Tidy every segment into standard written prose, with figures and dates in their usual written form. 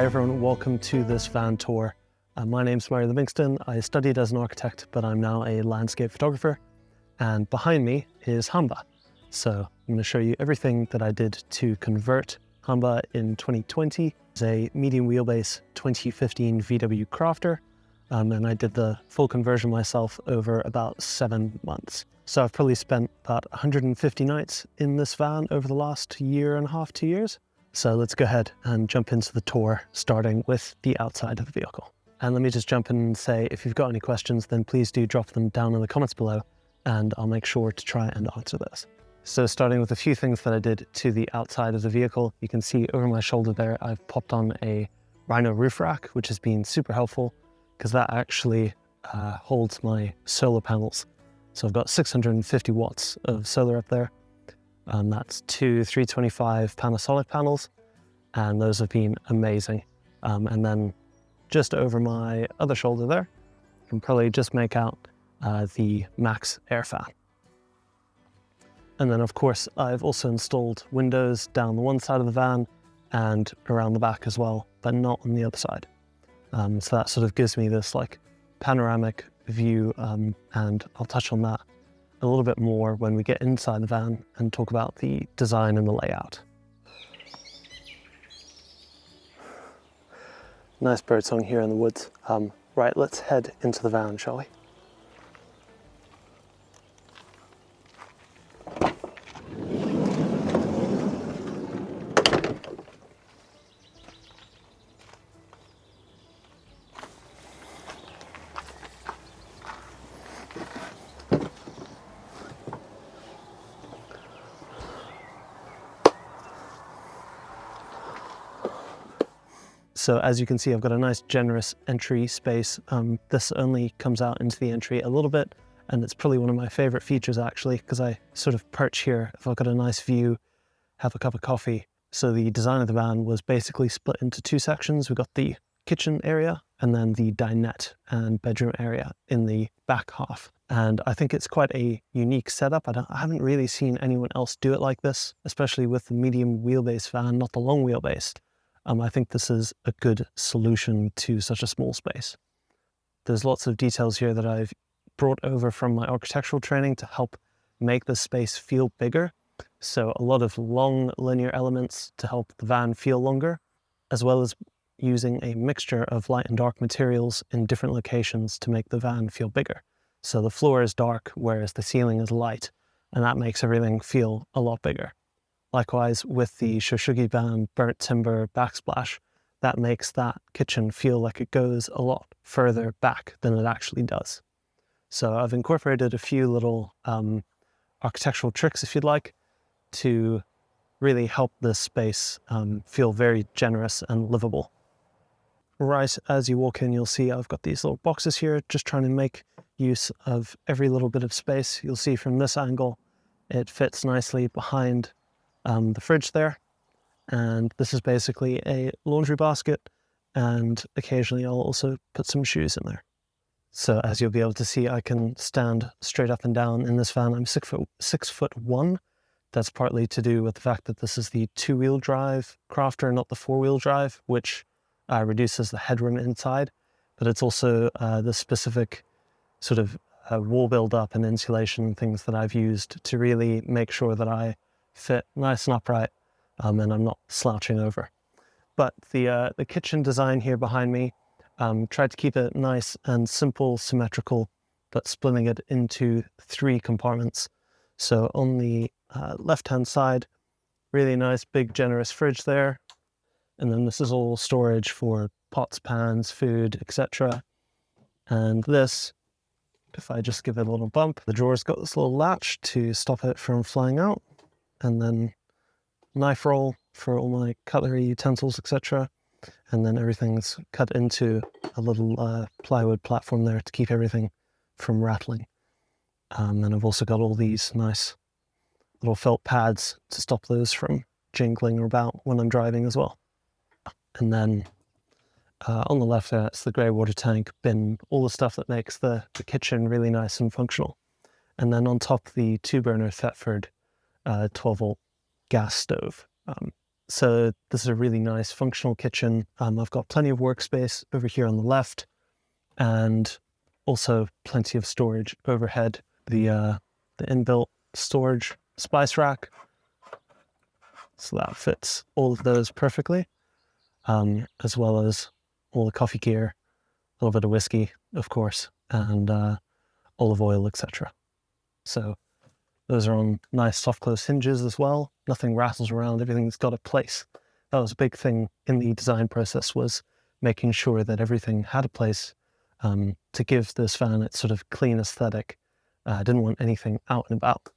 everyone, welcome to this van tour. My name's Murray Livingston. I studied as an architect, but I'm now a landscape photographer. And behind me is Hamba. So I'm going to show you everything that I did to convert Hamba in 2020. It's a medium wheelbase 2015 VW Crafter. And I did the full conversion myself over about 7 months. So I've probably spent about 150 nights in this van over the last year and a half, 2 years. So let's go ahead and jump into the tour, starting with the outside of the vehicle. And let me just jump in and say, if you've got any questions, then please do drop them down in the comments below, and I'll make sure to try and answer those. So starting with a few things that I did to the outside of the vehicle, you can see over my shoulder there, I've popped on a Rhino roof rack, which has been super helpful because that actually holds my solar panels. So I've got 650 watts of solar up there. That's two 325 Panasonic panels, and those have been amazing. And then just over my other shoulder there, you can probably just make out the Max air fan. And then of course, I've also installed windows down the one side of the van and around the back as well, but not on the other side. So that sort of gives me this like panoramic view, and I'll touch on that a little bit more when we get inside the van and talk about the design and the layout. Nice birdsong here in the woods. Right, let's head into the van, shall we? So as you can see, I've got a nice generous entry space. This only comes out into the entry a little bit, and it's probably one of my favorite features actually, because I sort of perch here if I've got a nice view, have a cup of coffee. So the design of the van was basically split into two sections. We've got the kitchen area and then the dinette and bedroom area in the back half. And I think it's quite a unique setup. I haven't really seen anyone else do it like this, especially with the medium wheelbase van, not the long wheelbase. I think this is a good solution to such a small space. There's lots of details here that I've brought over from my architectural training to help make the space feel bigger. So a lot of long linear elements to help the van feel longer, as well as using a mixture of light and dark materials in different locations to make the van feel bigger. So the floor is dark, whereas the ceiling is light, and that makes everything feel a lot bigger. Likewise, with the Shoshugi Band burnt timber backsplash, that makes that kitchen feel like it goes a lot further back than it actually does. So I've incorporated a few little architectural tricks, if you'd like, to really help this space feel very generous and livable. Right as you walk in, you'll see I've got these little boxes here, just trying to make use of every little bit of space. You'll see from this angle, it fits nicely behind the fridge there, and this is basically a laundry basket, and occasionally I'll also put some shoes in there. So as you'll be able to see, I can stand straight up and down in this van. I'm 6'1". That's partly to do with the fact that this is the 2-wheel drive Crafter, not the 4-wheel drive, which reduces the headroom inside, but it's also the specific sort of wall build-up and insulation things that I've used to really make sure that I fit nice and upright, and I'm not slouching over. But the kitchen design here behind me, tried to keep it nice and simple, symmetrical, but splitting it into 3 compartments. So on the left-hand side, really nice, big, generous fridge there. And then this is all storage for pots, pans, food, etc. And this, if I just give it a little bump, the drawer's got this little latch to stop it from flying out. And then knife roll for all my cutlery, utensils, etc. And then everything's cut into a little plywood platform there to keep everything from rattling. And I've also got all these nice little felt pads to stop those from jingling about when I'm driving as well. And then on the left there, it's the grey water tank, bin, all the stuff that makes the kitchen really nice and functional. And then on top, the 2-burner Thetford 12-volt gas stove. So this is a really nice functional kitchen. I've got plenty of workspace over here on the left, and also plenty of storage overhead. The inbuilt storage spice rack, so that fits all of those perfectly, as well as all the coffee gear, a little bit of whiskey, of course, and olive oil, etc. So those are on nice soft close hinges as well. Nothing rattles around, everything's got a place. That was a big thing in the design process, was making sure that everything had a place to give this van its sort of clean aesthetic. I didn't want anything out and about.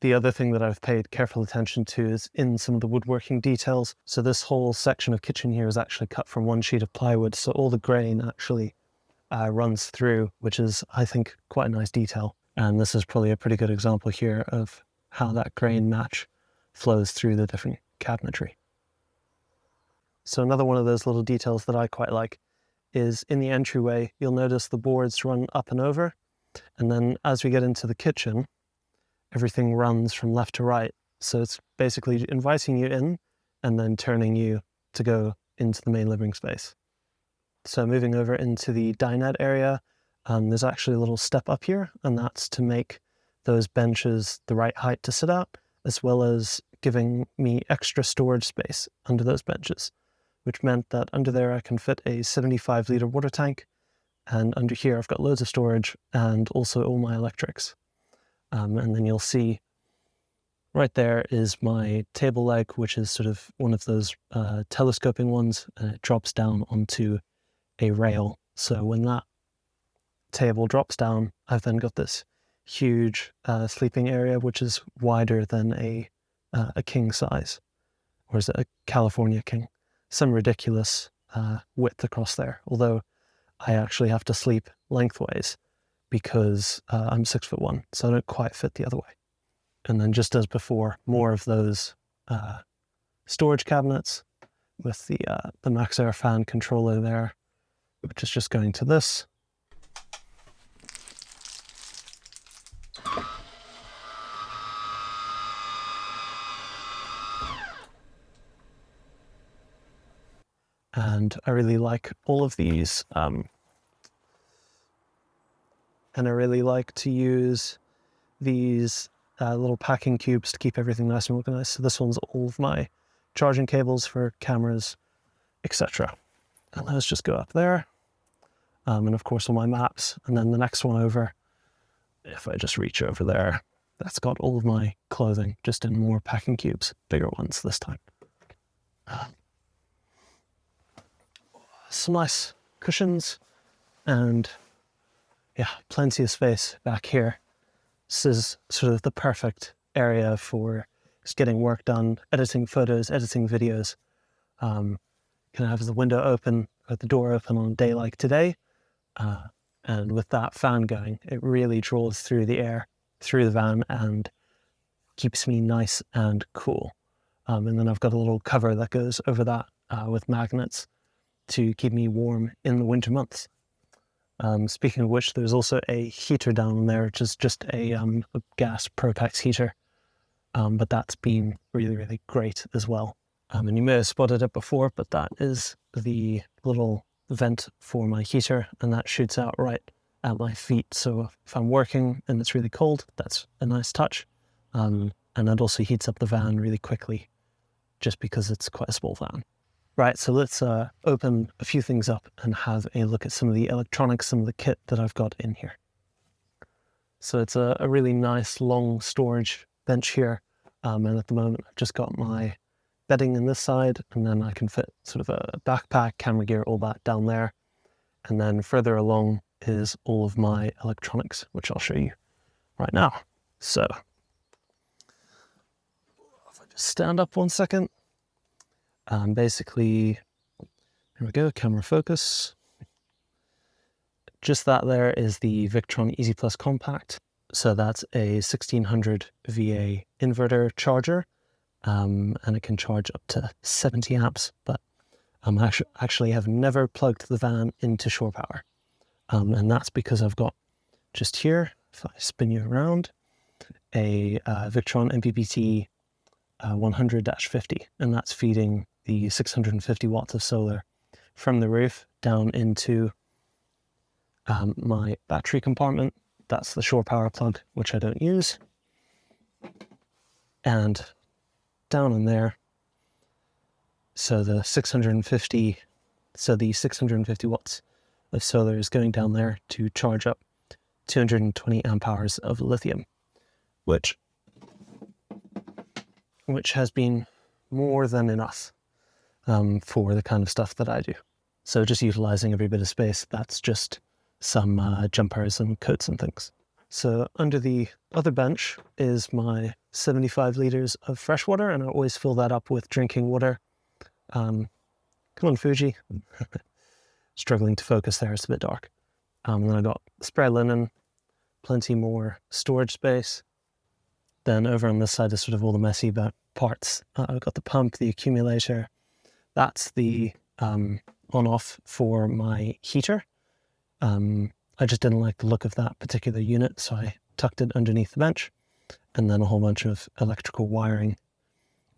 The other thing that I've paid careful attention to is in some of the woodworking details. So this whole section of kitchen here is actually cut from one sheet of plywood, so all the grain actually runs through, which is, I think, quite a nice detail. And this is probably a pretty good example here of how that grain match flows through the different cabinetry. So another one of those little details that I quite like is in the entryway, you'll notice the boards run up and over. And then as we get into the kitchen, everything runs from left to right. So it's basically inviting you in and then turning you to go into the main living space. So moving over into the dinette area, there's actually a little step up here, and that's to make those benches the right height to sit at, as well as giving me extra storage space under those benches, which meant that under there I can fit a 75-litre water tank, and under here I've got loads of storage and also all my electrics. And then you'll see right there is my table leg, which is sort of one of those telescoping ones, and it drops down onto a rail. So when that table drops down, I've then got this huge sleeping area, which is wider than a king size, or is it a California king? Some ridiculous width across there, although I actually have to sleep lengthways because I'm 6'1", so I don't quite fit the other way. And then just as before, more of those storage cabinets with the Maxxair fan controller there, which is just going to this. And I really like all of these. And I really like to use these little packing cubes to keep everything nice and organized. So this one's all of my charging cables for cameras, etc. And those just go up there. And of course all my maps. And then the next one over, if I just reach over there, that's got all of my clothing, just in more packing cubes, bigger ones this time. Some nice cushions, and yeah, plenty of space back here. This is sort of the perfect area for just getting work done, editing photos, editing videos. Can have the window open or the door open on a day like today. And with that fan going, it really draws through the air, through the van, and keeps me nice and cool. And then I've got a little cover that goes over that with magnets to keep me warm in the winter months. Speaking of which, there's also a heater down there, which is just a gas Propex heater. But that's been really, really great as well. And you may have spotted it before, but that is the little vent for my heater, and that shoots out right at my feet. So if I'm working and it's really cold, that's a nice touch. And it also heats up the van really quickly, just because it's quite a small van. Right, so let's open a few things up and have a look at some of the electronics, some of the kit that I've got in here. So it's a really nice long storage bench here. And at the moment, I've just got my bedding in this side, and then I can fit sort of a backpack, camera gear, all that down there. And then further along is all of my electronics, which I'll show you right now. So if I just stand up 1 second. Basically, here we go, camera focus. Just that there is the Victron Easy Plus Compact. So that's a 1600 VA inverter charger, and it can charge up to 70 amps, but I actually have never plugged the van into shore power. And that's because I've got just here, if I spin you around, a Victron MPPT 100-50, and that's feeding the 650 watts of solar from the roof down into my battery compartment. That's the shore power plug, which I don't use. And down in there, so the 650 watts of solar is going down there to charge up 220 amp hours of lithium, which has been more than enough for the kind of stuff that I do. So just utilizing every bit of space, that's just some jumpers and coats and things. So under the other bench is my 75 liters of fresh water, and I always fill that up with drinking water. Come on, Fuji. Struggling to focus there, it's a bit dark. And then I got spare linen, plenty more storage space. Then over on this side is sort of all the messy parts. I've got the pump, the accumulator. That's the on-off for my heater. I just didn't like the look of that particular unit, so I tucked it underneath the bench. And then a whole bunch of electrical wiring,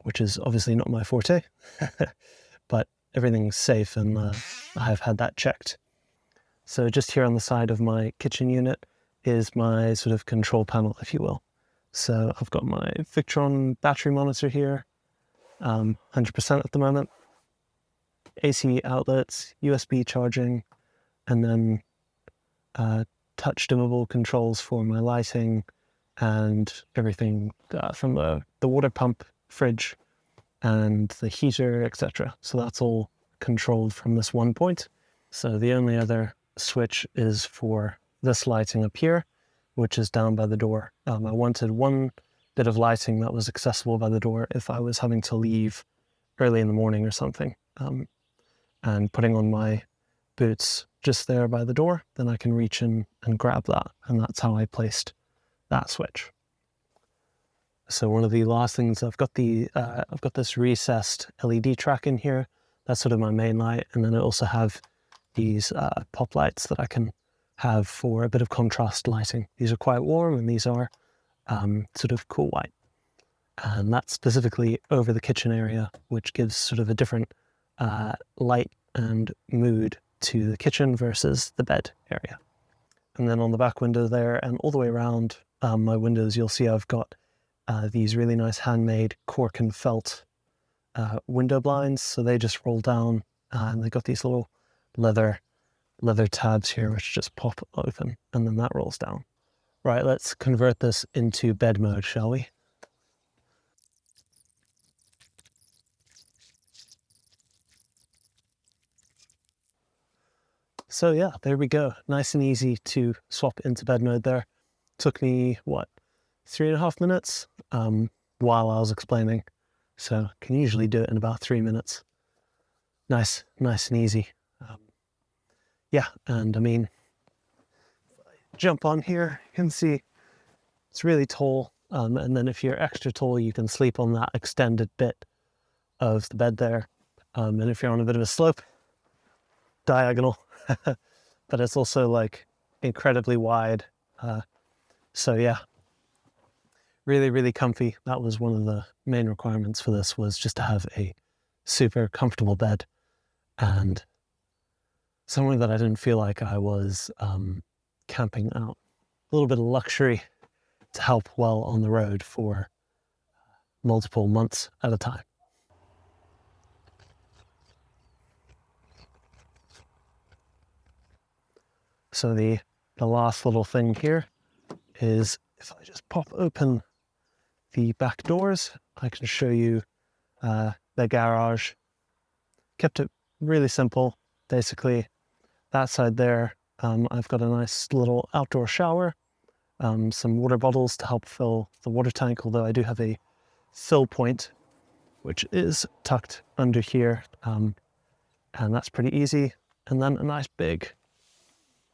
which is obviously not my forte, but everything's safe, and I've had that checked. So just here on the side of my kitchen unit is my sort of control panel, if you will. So I've got my Victron battery monitor here, 100% at the moment, AC outlets, USB charging, and then touch dimmable controls for my lighting and everything from the water pump, fridge, and the heater, etc. So that's all controlled from this one point. So the only other switch is for this lighting up here, which is down by the door. I wanted one bit of lighting that was accessible by the door if I was having to leave early in the morning or something. And putting on my boots just there by the door, then I can reach in and grab that. And that's how I placed that switch. So one of the last things, I've got this recessed LED track in here. That's sort of my main light. And then I also have these pop lights that I can have for a bit of contrast lighting. These are quite warm, and these are sort of cool white. And that's specifically over the kitchen area, which gives sort of a different light and mood to the kitchen versus the bed area. And then on the back window there and all the way around my windows, you'll see I've got these really nice handmade cork and felt window blinds. So they just roll down, and they've got these little leather tabs here which just pop open, and then that rolls down. Right, let's convert this into bed mode, shall we? So yeah, there we go. Nice and easy to swap into bed mode there. Took me, 3.5 minutes while I was explaining. So can usually do it in about 3 minutes. Nice and easy. Yeah, and I mean, if I jump on here, you can see it's really tall. And then if you're extra tall, you can sleep on that extended bit of the bed there. And if you're on a bit of a slope, diagonal. But it's also like incredibly wide. So yeah, really comfy. That was one of the main requirements for this, was just to have a super comfortable bed and somewhere that I didn't feel like I was camping out. A little bit of luxury to help while on the road for multiple months at a time. So the last little thing here is, if I just pop open the back doors, I can show you the garage. Kept it really simple. Basically, that side there, I've got a nice little outdoor shower, some water bottles to help fill the water tank, although I do have a fill point, which is tucked under here, and that's pretty easy. And then a nice big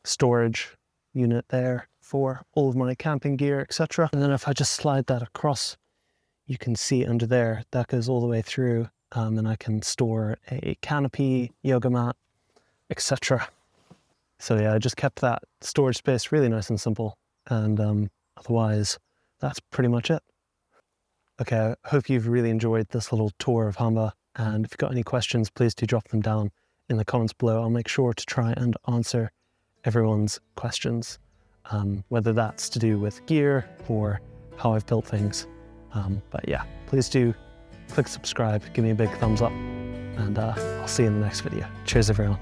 storage unit there for all of my camping gear, etc. And then if I just slide that across, you can see under there, that goes all the way through, and I can store a canopy, yoga mat, etc. So yeah, I just kept that storage space really nice and simple, and otherwise that's pretty much it. Okay, I hope you've really enjoyed this little tour of Hamba, and if you've got any questions, please do drop them down in the comments below. I'll make sure to try and answer everyone's questions, whether that's to do with gear or how I've built things. But yeah, please do click subscribe, give me a big thumbs up, and I'll see you in the next video. Cheers, everyone.